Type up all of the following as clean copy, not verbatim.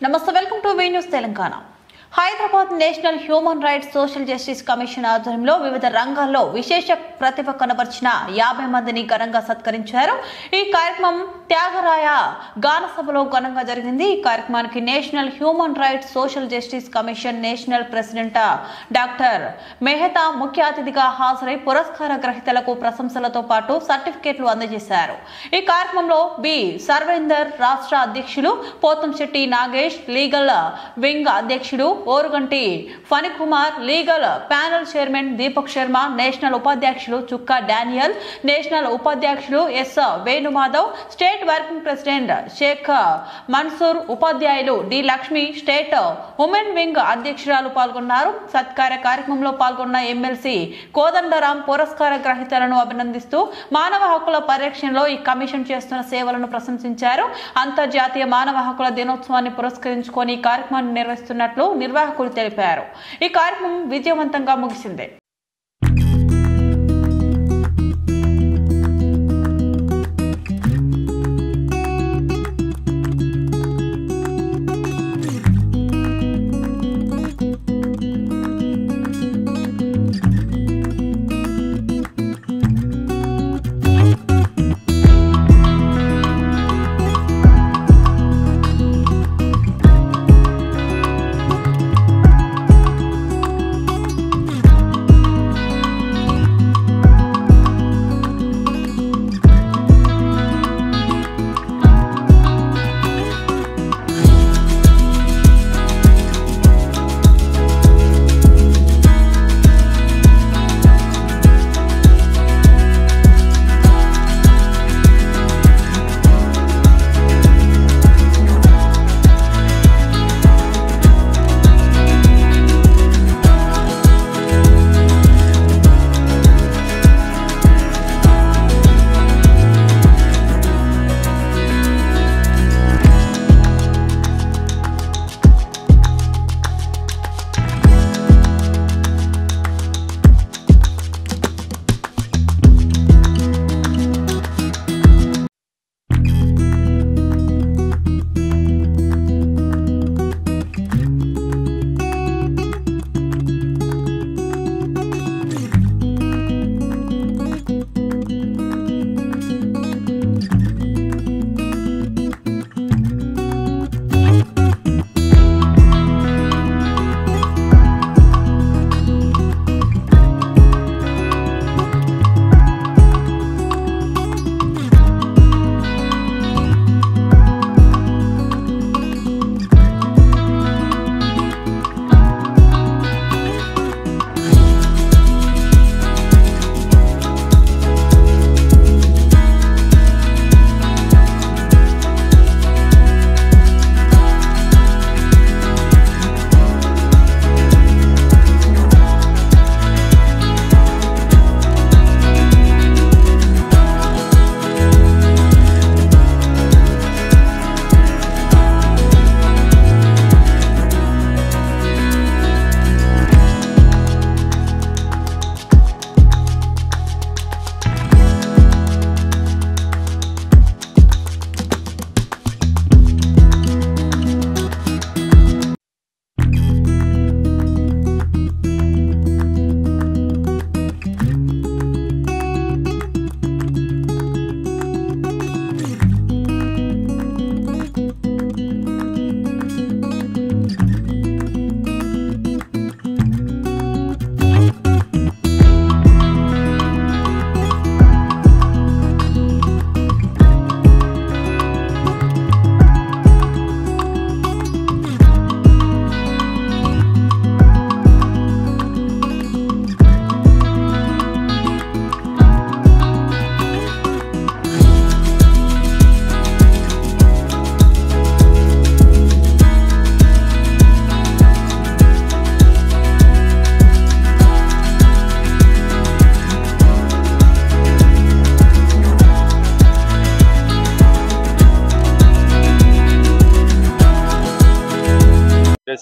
నమస్తే welcome to V news Telangana. Hyderabad national human rights social justice commission ఆధ్వర్యంలో వివిధ రంగాల్లో విశేష ప్రతిభ కనబర్చిన 50 మందిని ఘనంగా సత్కరించారు. ఈ కార్యక్రమం త్యాగరాయ గాన సభలో ఘనంగా జరిగింది. ఈ కార్యక్రమానికి national human rights social justice commission national president doctor Mehta ముఖ్య అతిథిగా హాజరై పురస్కార గ్రహీతలకు ప్రశంసలతో పాటు సర్టిఫికేట్లు అందజేశారు. ఈ కార్యక్రమంలో బి సర్వేందర్ రాష్ట్ర అధ్యక్షులు, పోతంశెట్టి నాగేష్ లీగల్ వింగ్ అధ్యక్షుడు, Oruganti Phanikumar legal panel chairman Deepak Sharma, national ఉపాధ్యక్షులు చుక్కా డానియల్, నేషనల్ ఉపాధ్యక్షులు S Venumadhav, state working president Sheikh Mansoor, ఉపాధ్యాయులు D Lakshmi, state women wing అధ్యక్షురాలు పాల్గొన్నారు. సత్కార కార్యక్రమంలో పాల్గొన్న ఎమ్మెల్సీ కోదండరాం పురస్కార గ్రహీతలను అభినందిస్తూ మానవ హక్కుల పరిరక్షణలో ఈ కమిషన్ చేస్తున్న సేవలను ప్రశంసించారు. అంతర్జాతీయ మానవ హక్కుల దినోత్సవాన్ని పురస్కరించుకొని ఈ కార్యక్రమాన్ని నిర్వహిస్తున్నట్లు నిర్వాహకులు తెలిపారు. ఈ కార్యక్రమం విజయవంతంగా ముగిసింది.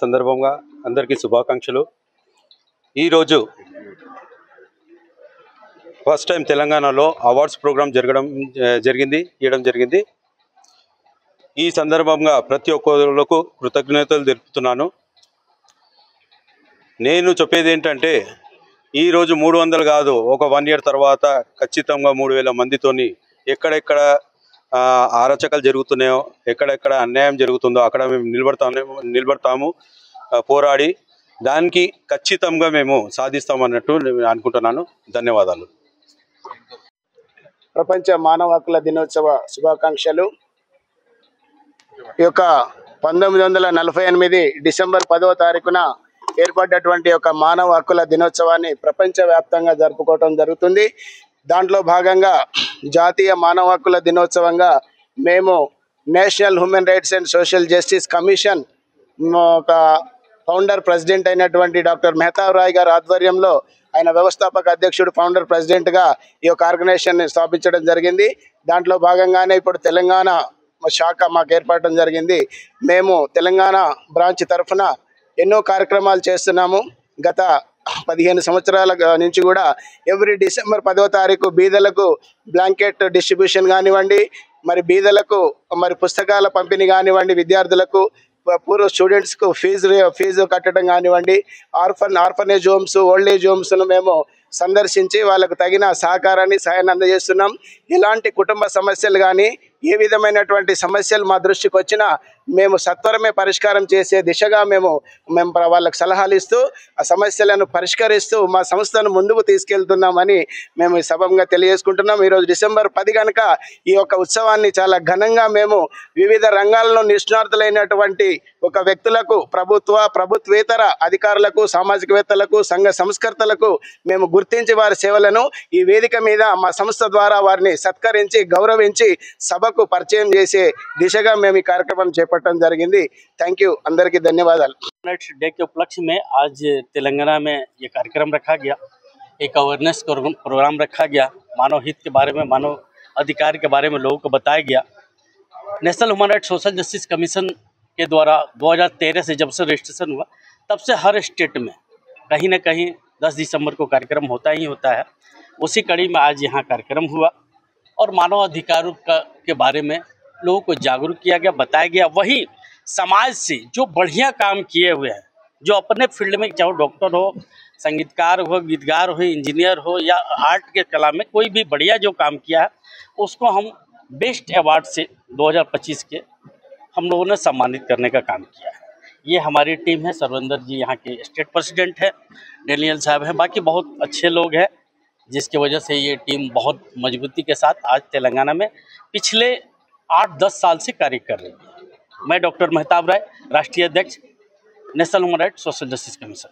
సందర్భంగా అందరికీ శుభాకాంక్షలు. ఈరోజు ఫస్ట్ టైం తెలంగాణలో అవార్డ్స్ ప్రోగ్రామ్ ఇవ్వడం జరిగింది. ఈ సందర్భంగా ప్రతి ఒక్కరికి కృతజ్ఞతలు తెలుపుతున్నాను. నేను చెప్పేది ఏంటంటే ఈరోజు 300 కాదు, ఒక 1 year తర్వాత ఖచ్చితంగా 3000 మందితోని ఎక్కడెక్కడ అరాచకాలు జరుగుతున్నాయో, ఎక్కడెక్కడ అన్యాయం జరుగుతుందో అక్కడ మేము నిలబడతాము పోరాడి. దానికి ఖచ్చితంగా మేము సాధిస్తామన్నట్టు నేను అనుకుంటున్నాను. ధన్యవాదాలు. ప్రపంచ మానవ హక్కుల దినోత్సవ శుభాకాంక్షలు. ఈ యొక్క 1948 డిసెంబర్ 10వ తారీఖున ఏర్పడ్డటువంటి ఒక మానవ హక్కుల దినోత్సవాన్ని ప్రపంచవ్యాప్తంగా జరుపుకోవటం జరుగుతుంది. దాంట్లో భాగంగా జాతీయ మానవ హక్కుల దినోత్సవంగా మేము national human rights and social justice commission ఒక ఫౌండర్ ప్రెసిడెంట్ అయినటువంటి డాక్టర్ మెహతాబ్ రాయ్ గారి ఆధ్వర్యంలో, ఆయన వ్యవస్థాపక అధ్యక్షుడు ఫౌండర్ ప్రెసిడెంట్గా ఈ యొక్క ఆర్గనైజేషన్ని స్థాపించడం జరిగింది. దాంట్లో భాగంగానే ఇప్పుడు తెలంగాణ శాఖ మాకు ఏర్పడటం జరిగింది. మేము తెలంగాణ బ్రాంచ్ తరఫున ఎన్నో కార్యక్రమాలు చేస్తున్నాము. గత 15 సంవత్సరాల నుంచి కూడా ఎవ్రీ డిసెంబర్ 10వ తారీఖు బీదలకు బ్లాంకెట్ డిస్ట్రిబ్యూషన్ కానివ్వండి, మరి బీదలకు మరి పుస్తకాల పంపిణీ కానివ్వండి, విద్యార్థులకు పూర్వ స్టూడెంట్స్కు ఫీజు కట్టడం కానివ్వండి, ఆర్ఫనేజ్ హోమ్స్, ఓల్డ్ ఏజ్ హోమ్స్ను మేము సందర్శించి వాళ్ళకు తగిన సహకారాన్ని సాయాన్ని అందజేస్తున్నాం. ఇలాంటి కుటుంబ సమస్యలు కానీ ఏ విధమైనటువంటి సమస్యలు మా దృష్టికి వచ్చినా మేము సత్వరమే పరిష్కారం చేసే దిశగా మేము వాళ్ళకు సలహాలు ఇస్తూ ఆ సమస్యలను పరిష్కరిస్తూ మా సంస్థను ముందుకు తీసుకెళ్తున్నామని మేము ఈ సభంగా తెలియజేసుకుంటున్నాం. ఈరోజు డిసెంబర్ 10 కనుక ఈ యొక్క ఉత్సవాన్ని చాలా ఘనంగా మేము వివిధ రంగాల్లో నిష్ణాతులైనటువంటి ఒక వ్యక్తులకు, ప్రభుత్వేతర అధికారులకు, సామాజికవేత్తలకు, సంఘ సంస్కర్తలకు మేము గుర్తించి వారి సేవలను ఈ వేదిక మీద మా సంస్థ ద్వారా వారిని సత్కరించి గౌరవించి సభకు పరిచయం చేసే దిశగా మేము ఈ కార్యక్రమం చేపట్టడం జరిగింది. Thank you. అందరికీ ధన్యవాదాలు. डे के उपलक्ष्य में आज तेलंगाना में ये कार्यक्रम रखा गया, एक अवेयरनेस प्रोग्राम रखा गया, मानव हित के बारे में, मानव अधिकार के बारे में लोगों को बताया गया। National human rights social justice commission के द्वारा 2013 से जब से रजिस्ट्रेशन हुआ तब से हर स्टेट में कहीं ना कहीं 10 दिसंबर को कार्यक्रम होता ही होता है। उसी कड़ी में आज यहाँ कार्यक्रम हुआ और मानव अधिकारों के बारे में लोगों को जागरूक किया गया, बताया गया। वही समाज से जो बढ़िया काम किए हुए हैं, जो अपने फील्ड में, चाहे डॉक्टर हो, संगीतकार हो, गीतकार हो, इंजीनियर हो या आर्ट के कला में कोई भी बढ़िया जो काम किया है उसको हम बेस्ट अवार्ड से 2025 के हम लोगों ने सम्मानित करने का काम किया है। ये हमारी टीम है। सर्वेंद्र जी यहाँ के स्टेट प्रेसिडेंट है, डेनियल साहब हैं, बाकी बहुत अच्छे लोग हैं, जिसकी वजह से ये टीम बहुत मजबूती के साथ आज तेलंगाना में पिछले 8-10 साल से कार्य कर रही है। मैं डॉक्टर मेहताब राय, राष्ट्रीय अध्यक्ष, national human rights social justice commission.